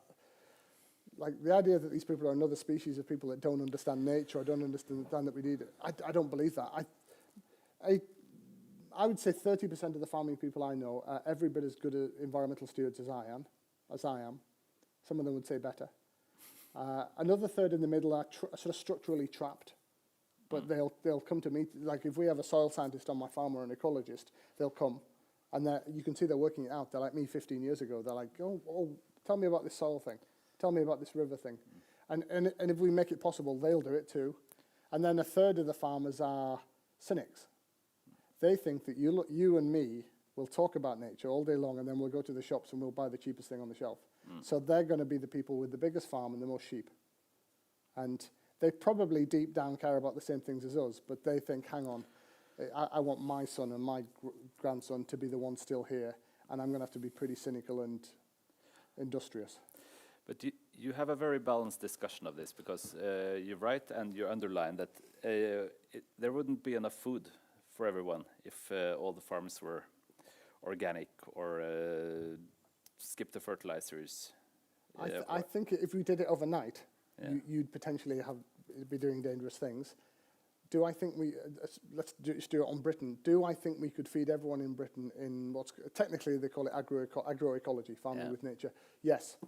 Like the idea that these people are another species of people that don't understand nature or don't understand that we need it. I don't believe that. I would say 30% of the farming people I know are every bit as good at environmental stewards as I am. Some of them would say better. Another third in the middle are sort of structurally trapped, but they'll come to me. Like if we have a soil scientist on my farm or an ecologist, they'll come, and you can see they're working it out. They're like me 15 years ago. They're like, oh, tell me about this soil thing. Tell me about this river thing. And if we make it possible, they'll do it too. And then a third of the farmers are cynics. They think that you and me will talk about nature all day long, and then we'll go to the shops and we'll buy the cheapest thing on the shelf. So they're going to be the people with the biggest farm and the most sheep. And they probably deep down care about the same things as us, but they think, hang on, I want my son and my grandson to be the ones still here, and I'm going to have to be pretty cynical and industrious. But you have a very balanced discussion of this, because you write and you underline that there wouldn't be enough food for everyone if all the farms were organic or skip the fertilizers. I think if we did it overnight, you'd potentially be doing dangerous things. Do I think let's just do it on Britain. Do I think we could feed everyone in Britain in what's technically they call it agroecology, farming with nature? Yes.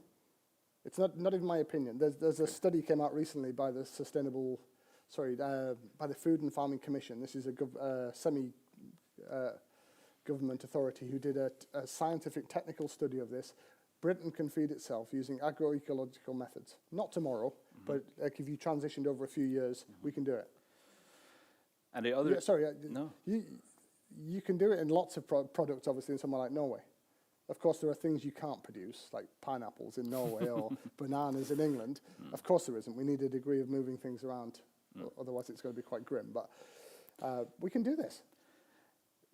It's not even my opinion. There's a study came out recently by the by the Food and Farming Commission. This is a semi-government authority who did a scientific technical study of this. Britain can feed itself using agroecological methods. Not tomorrow, but like if you transitioned over a few years, we can do it. And the other... no. You can do it in lots of products, obviously, in somewhere like Norway. Of course, there are things you can't produce, like pineapples in Norway or bananas in England. Of course there isn't. We need a degree of moving things around. Otherwise, it's going to be quite grim. But we can do this.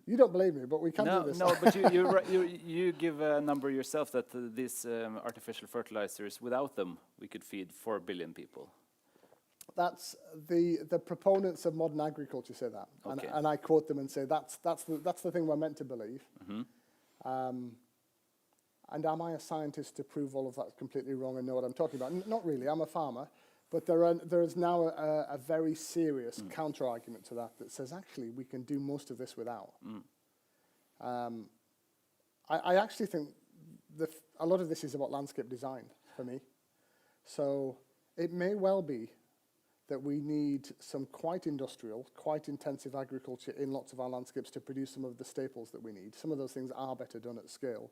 You don't believe me, but we can do this. No, but you give a number yourself that these artificial fertilizers, without them, we could feed 4 billion people. That's the proponents of modern agriculture say that, and I quote them and say that's the thing we're meant to believe. And am I a scientist to prove all of that completely wrong and know what I'm talking about? Not really. I'm a farmer. But there is now a very serious counter-argument to that says, actually, we can do most of this without. I actually think a lot of this is about landscape design for me. So it may well be that we need some quite industrial, quite intensive agriculture in lots of our landscapes to produce some of the staples that we need. Some of those things are better done at scale.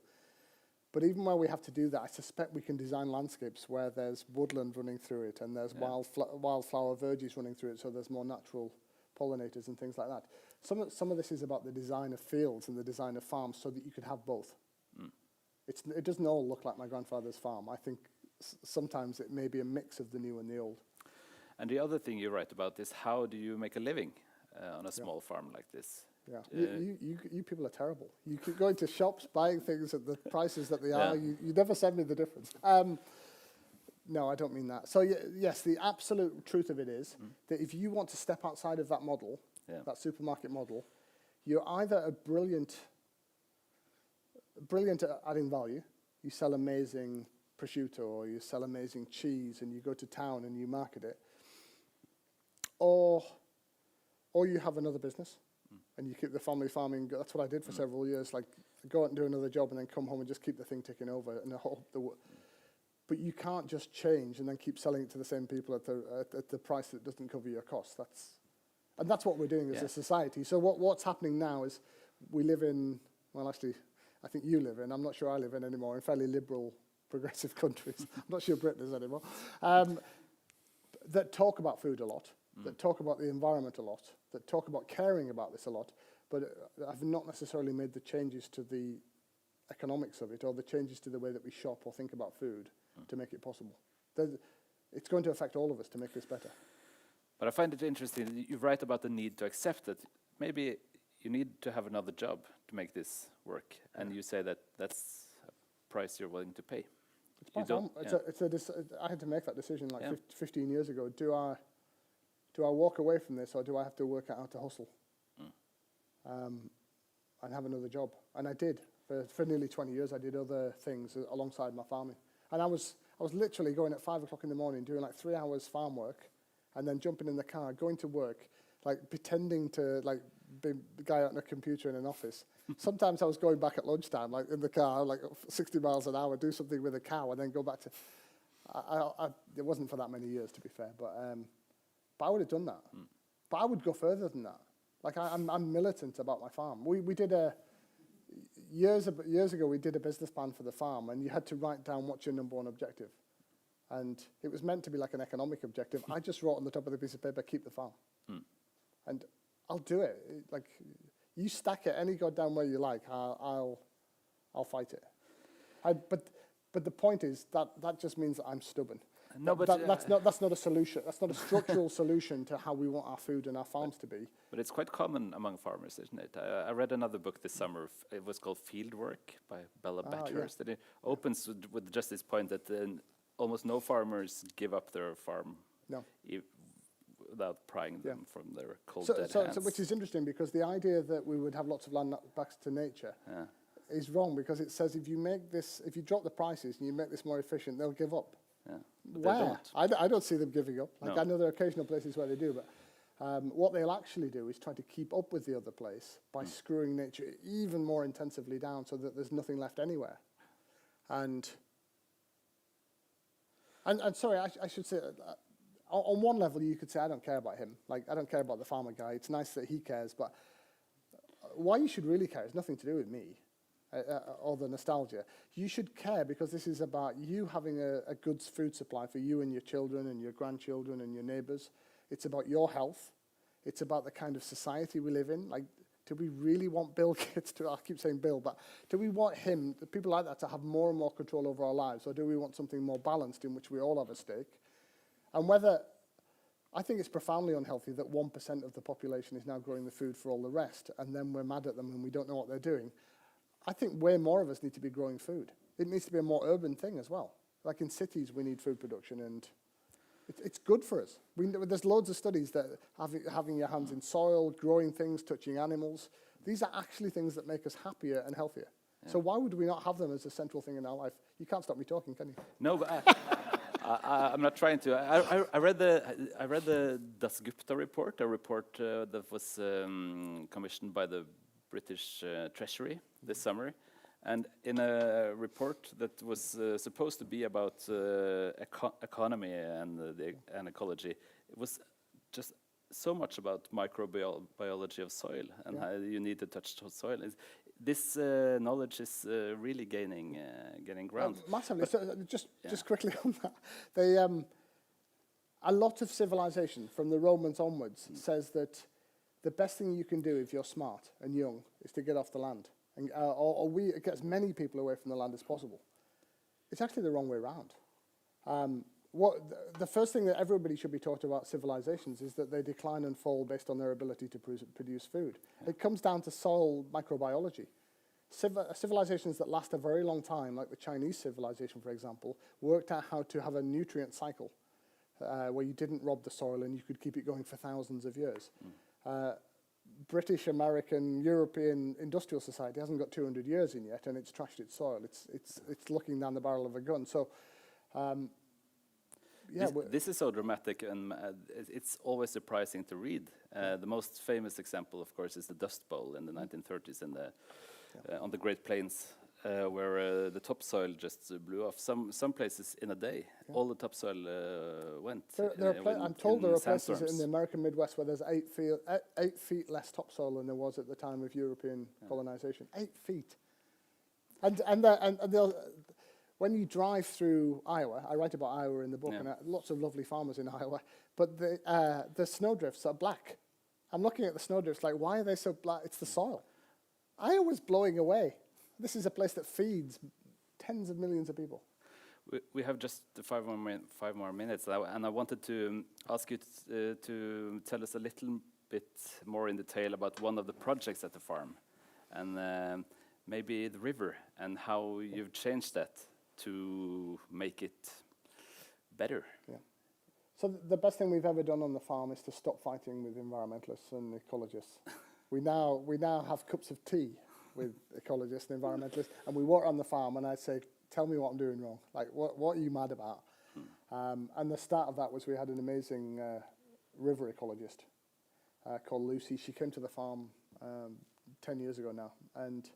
But even where we have to do that, I suspect we can design landscapes where there's woodland running through it and there's wildflower verges running through it, so there's more natural pollinators and things like that. Some of this is about the design of fields and the design of farms so that you could have both. It doesn't all look like my grandfather's farm. I think sometimes it may be a mix of the new and the old. And the other thing you write about is how do you make a living on a small farm like this? Yeah, you people are terrible. You keep going to shops, buying things at the prices that they are. You never send me the difference. No, I don't mean that. So yes, the absolute truth of it is that if you want to step outside of that model, that supermarket model, you're either brilliant at adding value. You sell amazing prosciutto or you sell amazing cheese and you go to town and you market it, or you have another business. And you keep the family farming. That's what I did for several years. Like, go out and do another job and then come home and just keep the thing ticking over. And but you can't just change and then keep selling it to the same people at the price that doesn't cover your costs. That's what we're doing as a society. So what's happening now is we live in, well, actually, I think you live in, I'm not sure I live in anymore, in fairly liberal, progressive countries. I'm not sure Britain is anymore. That talk about food a lot, that talk about the environment a lot, that talk about caring about this a lot, but have not necessarily made the changes to the economics of it or the changes to the way that we shop or think about food to make it possible. It's going to affect all of us to make this better. But I find it interesting that you write about the need to accept that maybe you need to have another job to make this work, and you say that that's a price you're willing to pay. I had to make that decision 15 years ago. Do I walk away from this, or do I have to work out how to hustle and have another job? And I did. For nearly 20 years, I did other things alongside my farming. And I was literally going at 5 o'clock in the morning, doing 3 hours farm work, and then jumping in the car, going to work, pretending to be the guy out on a computer in an office. Sometimes I was going back at lunchtime, in the car, 60 miles an hour, do something with a cow, and then go back to. It wasn't for that many years, to be fair, but I would have done that. But I would go further than that. I'm militant about my farm. We did years ago, we did a business plan for the farm, and you had to write down what's your number one objective. And it was meant to be an economic objective. I just wrote on the top of the piece of paper, keep the farm. And I'll do it. You stack it any goddamn way you like, I'll fight it. But the point is that just means that I'm stubborn. No, but that's not a solution. That's not a structural solution to how we want our food and our farms to be. But it's quite common among farmers, isn't it? I read another book this summer. It was called Fieldwork by Bella Bathurst. And it opens with just this point that almost no farmers give up their farm without prying them from their cold dead hands. So which is interesting, because the idea that we would have lots of land back to nature is wrong, because it says if you drop the prices and you make this more efficient, they'll give up. Where? I don't see them giving up. I know there are occasional places where they do, but what they'll actually do is try to keep up with the other place by screwing nature even more intensively down so that there's nothing left anywhere. And sorry, I should say, on one level you could say I don't care about him. I don't care about the farmer guy. It's nice that he cares, but why you should really care has nothing to do with me. Or the nostalgia. You should care because this is about you having a good food supply for you and your children and your grandchildren and your neighbors. It's about your health. It's about the kind of society we live in. Do we really want Bill Gates to, I keep saying Bill, but do we want people like that to have more and more control over our lives, or do we want something more balanced in which we all have a stake? And I think it's profoundly unhealthy that 1% of the population is now growing the food for all the rest, and then we're mad at them and we don't know what they're doing. I think way more of us need to be growing food. It needs to be a more urban thing as well. In cities, we need food production, and it's good for us. There's loads of studies that having your hands in soil, growing things, touching animals, these are actually things that make us happier and healthier. So why would we not have them as a central thing in our life? You can't stop me talking, can you? No, but I'm not trying to. I read the Das Gupta report, a report that was commissioned by the British Treasury this summer, and in a report that was supposed to be about economy and ecology, it was just so much about microbiology of soil and how you need to touch soil. This knowledge is really gaining ground. Massively. So just quickly on that, a lot of civilization from the Romans onwards says that the best thing you can do if you're smart and young is to get off the land, and get as many people away from the land as possible. It's actually the wrong way around. The first thing that everybody should be taught about civilizations is that they decline and fall based on their ability to produce food. Yeah. It comes down to soil microbiology. Civilizations that last a very long time, like the Chinese civilization, for example, worked out how to have a nutrient cycle where you didn't rob the soil and you could keep it going for thousands of years. British, American, European industrial society hasn't got 200 years in yet, and it's trashed its soil. It's looking down the barrel of a gun. So. This is so dramatic, and it's always surprising to read. The most famous example, of course, is the Dust Bowl in the 1930s on the Great Plains, where the topsoil just blew off. Some places in a day, all the topsoil went. I'm told there are places in the American Midwest where there's 8 feet less topsoil than there was at the time of European colonization. 8 feet, and they'll. When you drive through Iowa, I write about Iowa in the book, and lots of lovely farmers in Iowa, but the snowdrifts are black. I'm looking at the snowdrifts like, why are they so black? It's the soil. Iowa's blowing away. This is a place that feeds tens of millions of people. We have just 5 more minutes, and I wanted to ask you to tell us a little bit more in detail about one of the projects at the farm, and maybe the river, and how you've changed that to make it better. Yeah. So the best thing we've ever done on the farm is to stop fighting with environmentalists and ecologists. We now have cups of tea with ecologists and environmentalists, and we walk on the farm, and I say, "Tell me what I'm doing wrong. Like, what are you mad about?" And the start of that was we had an amazing river ecologist called Lucy. She came to the farm 10 years ago now, and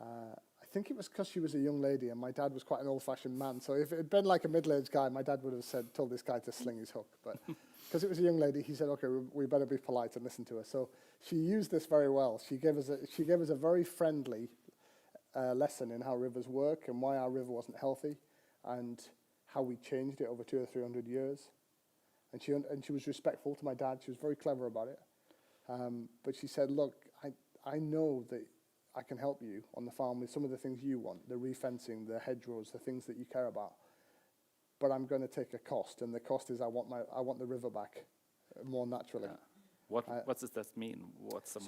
I think it was because she was a young lady, and my dad was quite an old-fashioned man. So if it had been like a middle-aged guy, my dad would have told this guy to sling his hook. But because it was a young lady, he said, "Okay, we better be polite and listen to her." So she used this very well. She gave us a very friendly lesson in how rivers work and why our river wasn't healthy, and how we changed it over 200 or 300 years. And she was respectful to my dad. She was very clever about it. But she said, "Look, I know that I can help you on the farm with some of the things you want, the refencing, the hedgerows, the things that you care about. But I'm going to take a cost, and the cost is I want the river back more naturally." Yeah. What does that mean? What's the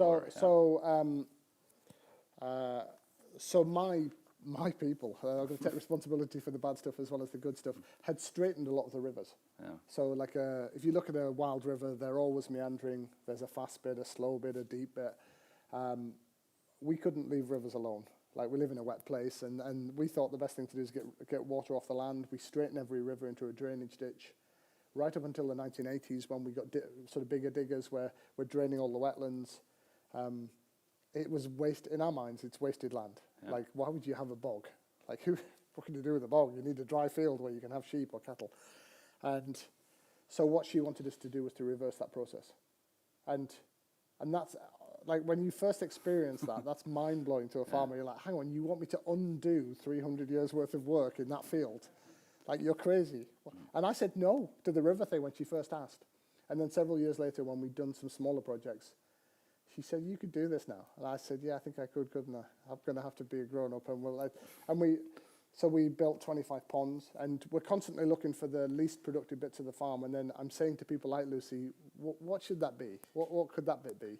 So my people, I'm going to take responsibility for the bad stuff as well as the good stuff, had straightened a lot of the rivers. Yeah. So like if you look at a wild river, they're always meandering. There's a fast bit, a slow bit, a deep bit. We couldn't leave rivers alone. Like, we live in a wet place, and we thought the best thing to do is get water off the land. We straightened every river into a drainage ditch, right up until the 1980s, when we got sort of bigger diggers where we're draining all the wetlands. It was in our minds, it's wasted land. Yeah. Like, why would you have a bog? Like, what can you do with a bog? You need a dry field where you can have sheep or cattle. And so what she wanted us to do was to reverse that process. And that's, like, when you first experience that, that's mind-blowing to a farmer. You're like, hang on, you want me to undo 300 years worth of work in that field? Like, you're crazy. And I said no to the river thing when she first asked. And then several years later, when we'd done some smaller projects, she said, "You could do this now." And I said, "Yeah, I think I could, couldn't I? I'm going to have to be a grown-up." So we built 25 ponds, and we're constantly looking for the least productive bits of the farm. And then I'm saying to people like Lucy, what should that be? What could that bit be?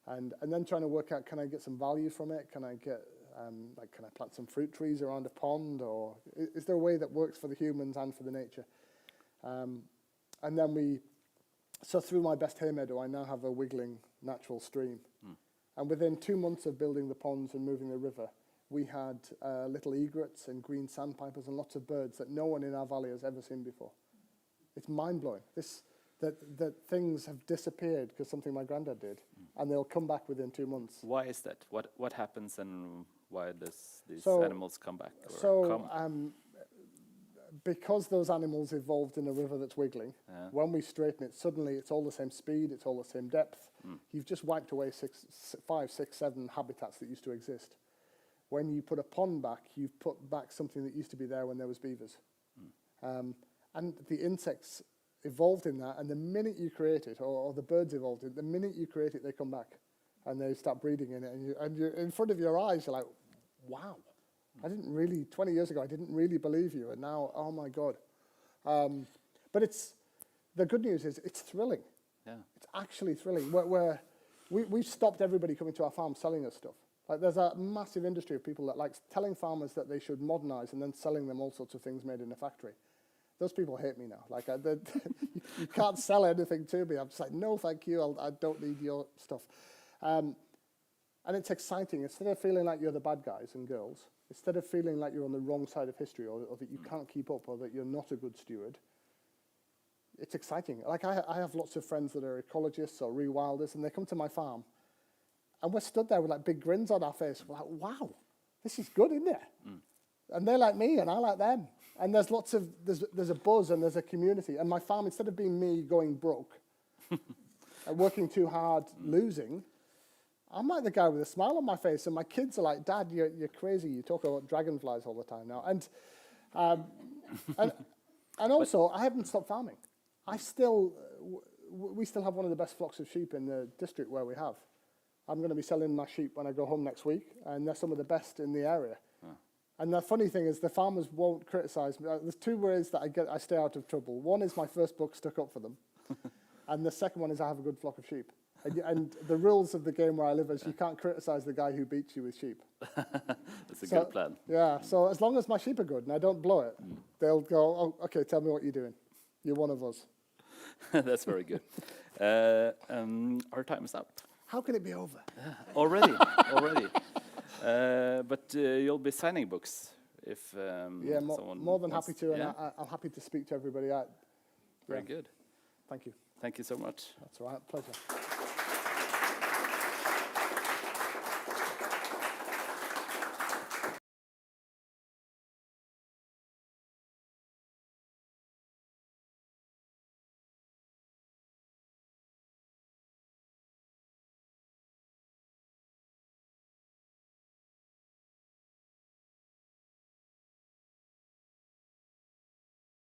And then trying to work out, can I get some value from it? Can I get, can I plant some fruit trees around a pond? Or is there a way that works for the humans and for the nature? And then so through my best hay meadow, I now have a wiggling natural stream. And within 2 months of building the ponds and moving the river, We had little egrets and green sandpipers and lots of birds that no one in our valley has ever seen before. It's mind-blowing. That things have disappeared because something my granddad did, and they'll come back within 2 months. Why is that? What happens and why does these So- animals come back? Or come? Because those animals evolved in a river that's wiggling, when we straighten it, suddenly it's all the same speed, it's all the same depth. You've just wiped away 5, 6, 7 habitats that used to exist. When you put a pond back, you've put back something that used to be there when there was beavers. And the insects evolved in that, and the minute you create it, or the birds evolved it, the minute you create it, they come back, and they start breeding in it, and you're in front of your eyes, you're like, wow. 20 years ago, I didn't really believe you, and now, oh my God. But the good news is it's thrilling. Yeah. It's actually thrilling. We've stopped everybody coming to our farm selling us stuff. Like there's a massive industry of people that like telling farmers that they should modernize and then selling them all sorts of things made in a factory. Those people hate me now. Like you can't sell anything to me. I'm just like, no, thank you. I don't need your stuff. And it's exciting. Instead of feeling like you're the bad guys and girls, instead of feeling like you're on the wrong side of history, or that you can't keep up, or that you're not a good steward, it's exciting. Like I have lots of friends that are ecologists or rewilders, and they come to my farm, and we're stood there with like big grins on our face. We're like, wow, this is good, isn't it? And they like me, and I like them. And there's a buzz, and there's a community. And my farm, instead of being me going broke and working too hard, losing, I'm like the guy with a smile on my face, and my kids are like, Dad, you're crazy. You talk about dragonflies all the time now. And also, I haven't stopped farming. We still have one of the best flocks of sheep in the district where we have. I'm going to be selling my sheep when I go home next week, and they're some of the best in the area. And the funny thing is, the farmers won't criticize me. There's 2 ways that I stay out of trouble. One is my first book stuck up for them, and the second one is I have a good flock of sheep. And the rules of the game where I live is you can't criticize the guy who beats you with sheep. That's a good plan. Yeah, so as long as my sheep are good and I don't blow it, they'll go, oh, okay, tell me what you're doing. You're one of us. That's very good. Our time is up. How can it be over? Already. But you'll be signing books if someone more than wants, happy to, and yeah? I'm happy to speak to everybody. Very good. Thank you. Thank you so much. That's all right, pleasure.